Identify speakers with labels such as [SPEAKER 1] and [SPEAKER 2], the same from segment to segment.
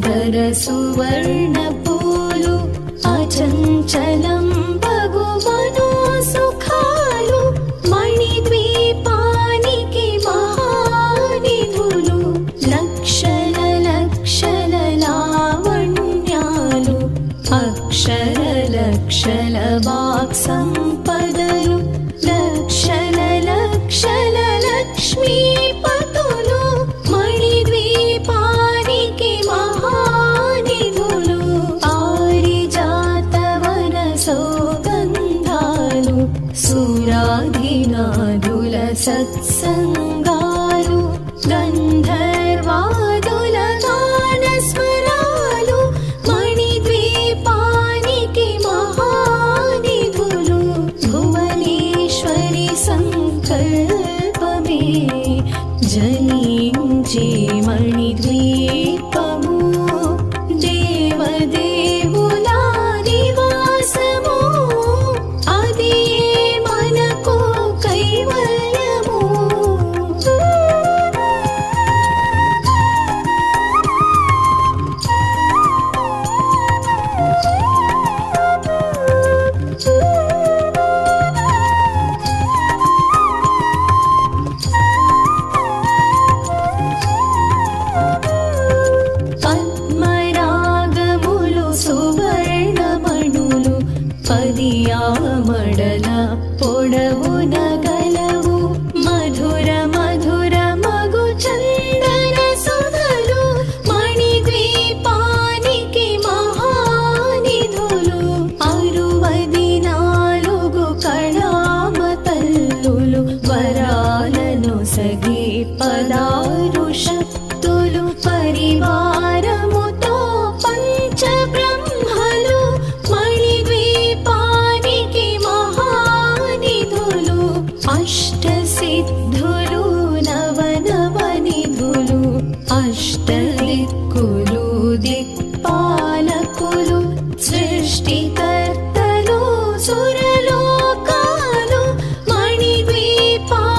[SPEAKER 1] సాగర సువర్ణ పూలు అచంచలం భగువను సుఖాలు మణిద్వీపానికి మహానిధులు లక్షల లక్షల లావణ్యాలు అక్షర లక్షల వాక్ సంపదలు లక్షల లక్షల లక్ష్మీపతులు మణిద్వీపానికి మహానిధులు పారిజాతవన సౌగంధాలు సురాధినాదుల సత్సంగాలు గంధర్వాదుల గానస్వరాలు మణిద్వీపానికి మహానిధులు భువనేశ్వరి సంకల్పమే జనించే మణిద్వీపము దేవదేవుల నివాసము అది మనకు కైవల్యము. పద్మరాగములు సువర్ణమణులు పదియామడల పొడవున గలవు మధుర మధుర మగు చందన సుధలు మణిద్వీపానికి మహానిధులు 64 కళామతల్లులు వరాలను సగి 16 శక్తులు పరివారముతో పంచబ్రహ్మలు మణిద్వీపానికి మహానిధులు అష్టసిద్ధులు నవనవనిధులు అష్టదిక్కులు దిక్పాలకులు సృష్టికర్తలు సురలోకాలు మణిద్వీపానికి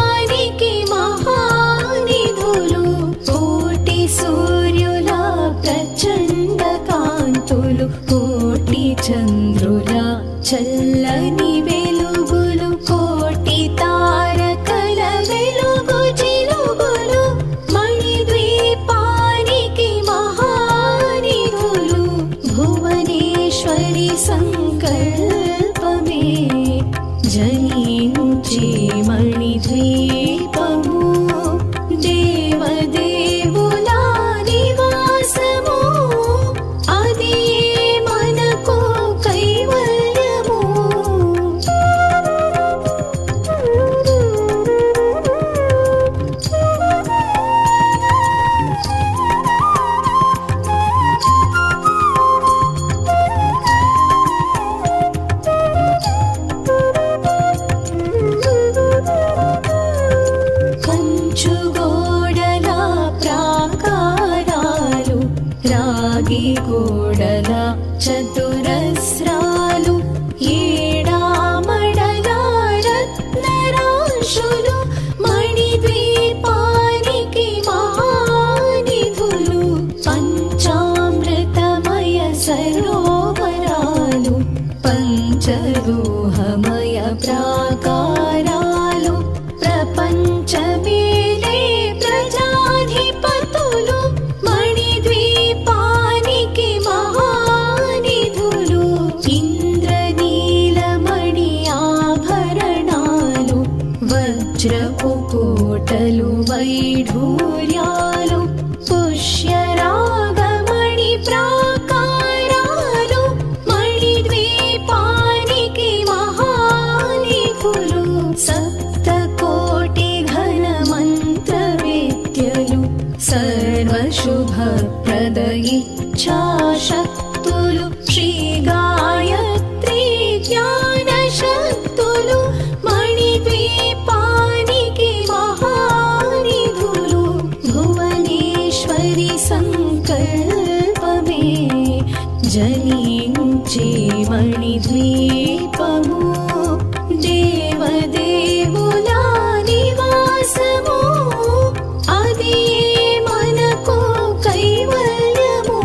[SPEAKER 1] మహానిధులు కోటి సూర్యుల ప్రచండ కాంతులు కోటి చంద్రుల చల్లని వెలుగులు కోటి తారకల వెలుగు చిలుగులు మణిద్వీపానికి మహానిధులు భువనేశ్వరి సంకల్పమే జనించే మణిద్వీపము దేవదేవుల నివాసము అది మనకు కైవల్యము. కంచుగోడల ప్రాకారాలు రాగి గోడల చతురస్రాలు ఏడామడల రత్నరాశులు మణిద్వీపానికి మహానిధులు పంచామృతమయ సరోవరాలు పంచలోహమయ ప్రాకారాలు ప్రపంచమేలే ప్రజాధిపతులు మణిద్వీపానికి మహానిధులు ఇంద్రనీలమణి ఆభరణాలు వజ్రపు కోటలు వైఢూర్యాలు పుష్యరాగమణి ప్రాకారాలు మణిద్వీపానికి మహానిధులు సప్తకోటి ఘన మంత్ర విద్యలు సర్వశుభప్రద ఇచ్ఛాశక్తులు శ్రీ గాయత్రి జ్ఞాన శక్తులు మణిద్వీపానికి మహానిధులు భువనేశ్వరి సంకల్పమే జనించే మణిద్వీపము దేవదేవుల నివాసము అది మనకు కైవల్యము.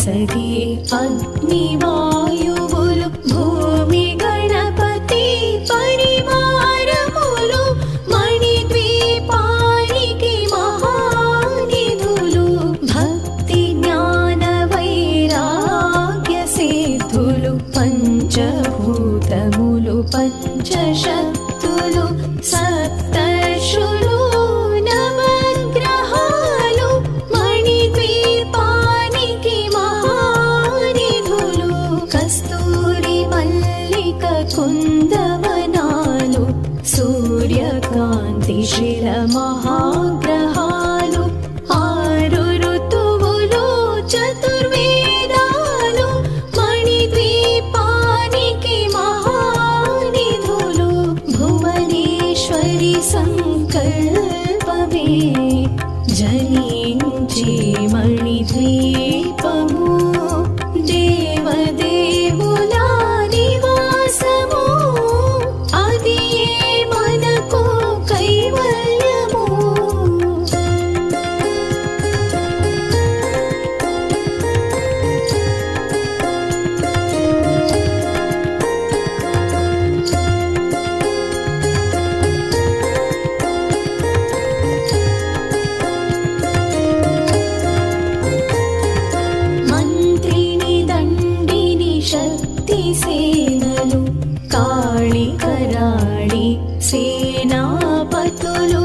[SPEAKER 1] ఒసగే అగ్నివాయువులు భూమి గణపతి పరివారములు మణిద్వీపానికి మహానిధులు భక్తి జ్ఞాన వైరాగ్య సిద్ధులు పంచభూతములు పంచశక్తులు సప్తర్షులు నవగ్రహాలు మణిద్వీపానికి మహానిధులు కస్తూరి మల్లిక కుందవనాలు సూర్యకాంతి శిల మహాగ్రహాలు ఆరు ఋతువులు చతుర్వేదాలు మణిద్వీపానికి మహానిధులు భువనేశ్వరి సంకల్పమే జనించి మణిద్వీపము దేవదేవుల నివాసము అది మనకు కైవల్యము. మంత్రిని దండిని శక్తి సేనలు కాళి కరాళి సేనాపతులు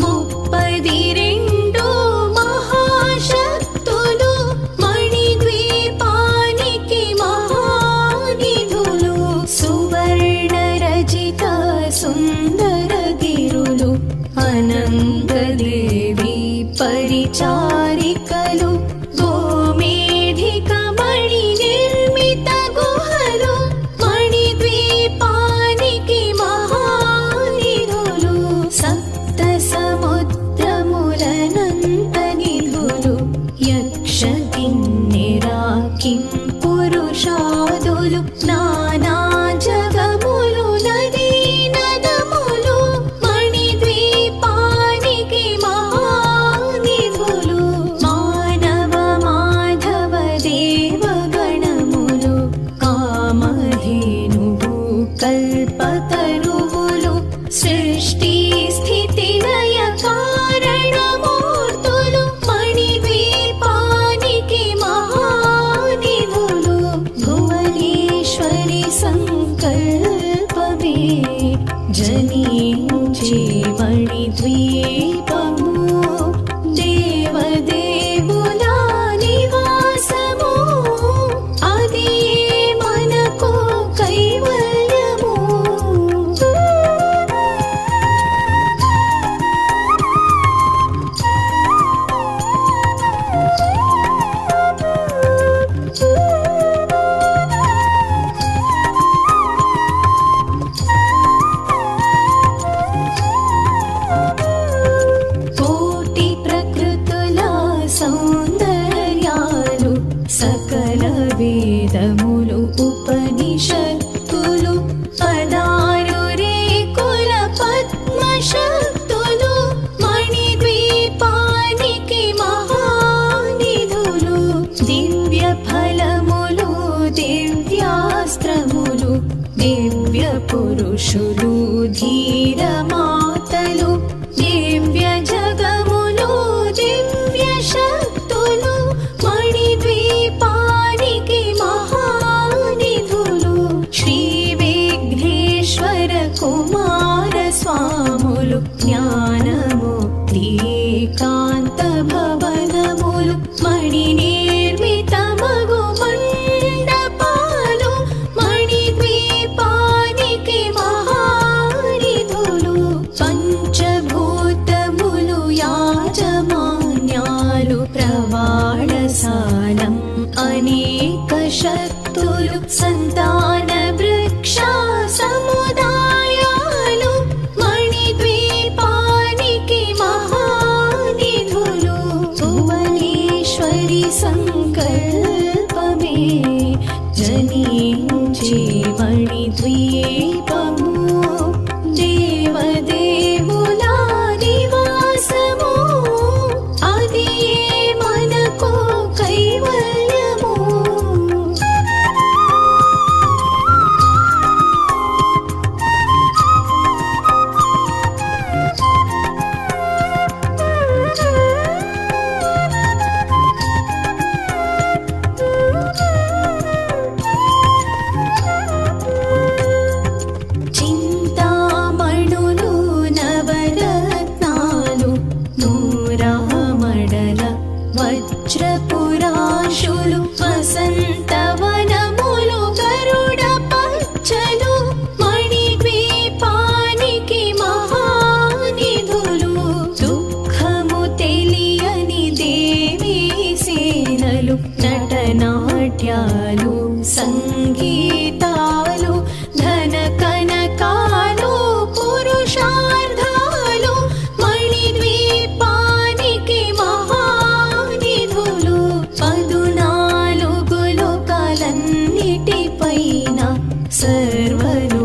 [SPEAKER 1] 32 మహాశక్తులు మణిద్వీపానికి మహానిధులు సువర్ణ రజిత సుందర గిరులు అనంతదేవి పరిచారికలు గోమేధిక మణి నిర్మిత గుహలు మణిద్వీపానికి మహానిధులు సప్త సముద్రములనంత నిధులు యక్ష కిన్నెరా కిం పురుషాదులు నానా జగములు నదీ నదములు మణిద్వీపానికి మహానిధులు మానవ మాధవ దేవగణములు కామధేనువు కల్పతరువులు సృష్టి స్థితి లయ కారణమూర్తులు మణిద్వీపానికి మహానిధులు భువనేశ్వరి సంకల్పమే జనించి మణిద్వీపము దేవదేవుల నివాసము అది మనకు కైవల్యము. కోటి ప్రకృతుల సౌందర్యాలు సకల వేదములు ఉపనిషత్తులు 16 రేకుల పద్మశక్తులు మణిద్వీపానికి మహానిధులు దివ్య ఫలములు దివ్యాస్త్రములు దివ్య పురుషులు ధీర మాతలు దివ్య జగములు దివ్య శక్తులు మణిద్వీపానికి మహానిధులు శ్రీ విఘ్నేశ్వర కుమార స్వాములు జ్ఞానముక్తి ఏకాంత భవనములు మణి నిర్మిత మగు మండపాలు మణిద్వీపానికి మహానిధులు పంచభూతములు యాజమాన్యాలు ప్రవాళసాలం అనేక శక్తులు సంతాన వృక్ష సముదాయాలు మణిద్వీపానికి మహానిధులు భువనేశ్వరి సంకల్పమే జనించి మణిద్వీపము దేవదేవుల నివాసము అది మనకు కైవల్యము. సంగీతాలు ధన కనకాలు పురుషార్థాలు మణిద్వీపానికి మహానిధులు 14 లోకాలన్నిటిపైన సర్వలోకమను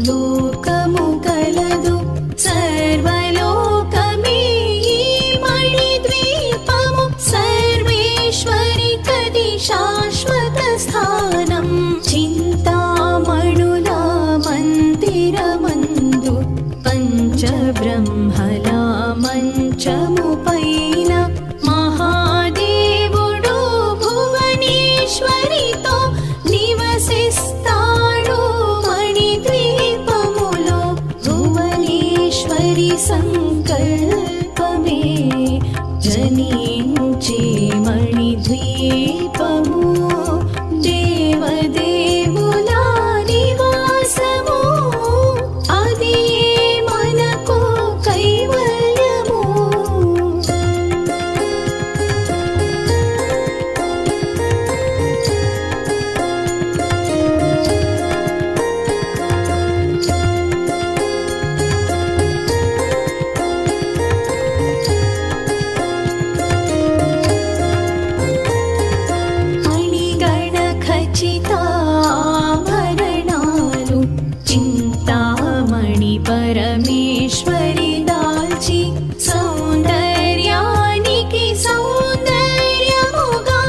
[SPEAKER 1] లోకము కలదు సర్వలోకమే ఈ మణిద్వీపము సర్వేశ్వరి కది శాశ్వత స్థానం చింతామణుల మందిరమందు పంచబ్రహ్మల మంచము పైన మహాదేవుడు భువనేశ్వరితో నివసిస్తాడు మణిద్వీపములో భువనేశ్వరి సంకల్పమే జనించే మణిద్వీపము దేవదేవుల నివాసము అది మనకు కైవల్యము మణిగణ ఖచ్చితాభరణాలు చింతామణి పరమేశ్వరి దాల్చి సౌందర్యానికి సౌందర్యముగా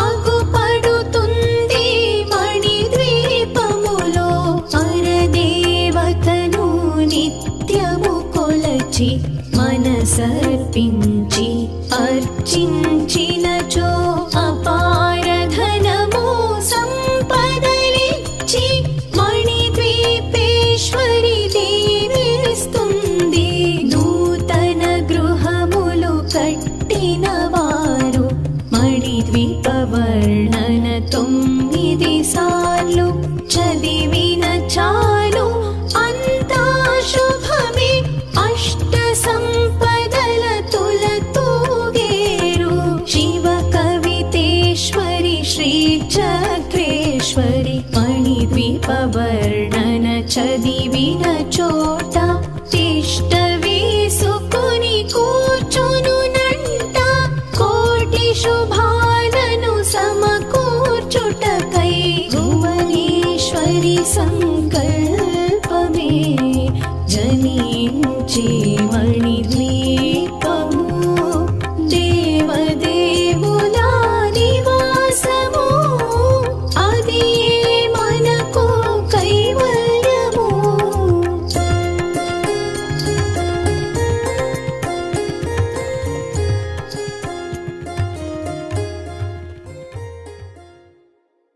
[SPEAKER 1] అగుపడుతుంది మణిద్వీపములో పరదేవతను నిత్యము కొలచి మనసర్పించి అర్చించినచో అపార ధనము సంపదలిచ్చి మణిద్వీపేశ్వరి దీవిస్తుంది నూతన గృహములు కట్టిన వారు మణిద్వీప వర్ణన 9 సార్లు చదివిన చాలు అంతా శుభమే అష్ట సంపదల తులతూగేరు శివ కవితేశ్వరి శ్రీ చక్రేశ్వరి మణిద్వీప వర్ణన చదివిన చోట తిష్ట వేసుకుని కూర్చునునంట కోటి శుభాలను సమకూర్చుటకై భువనేశ్వరి సంకల్పమే జనించే మణిద్వీపము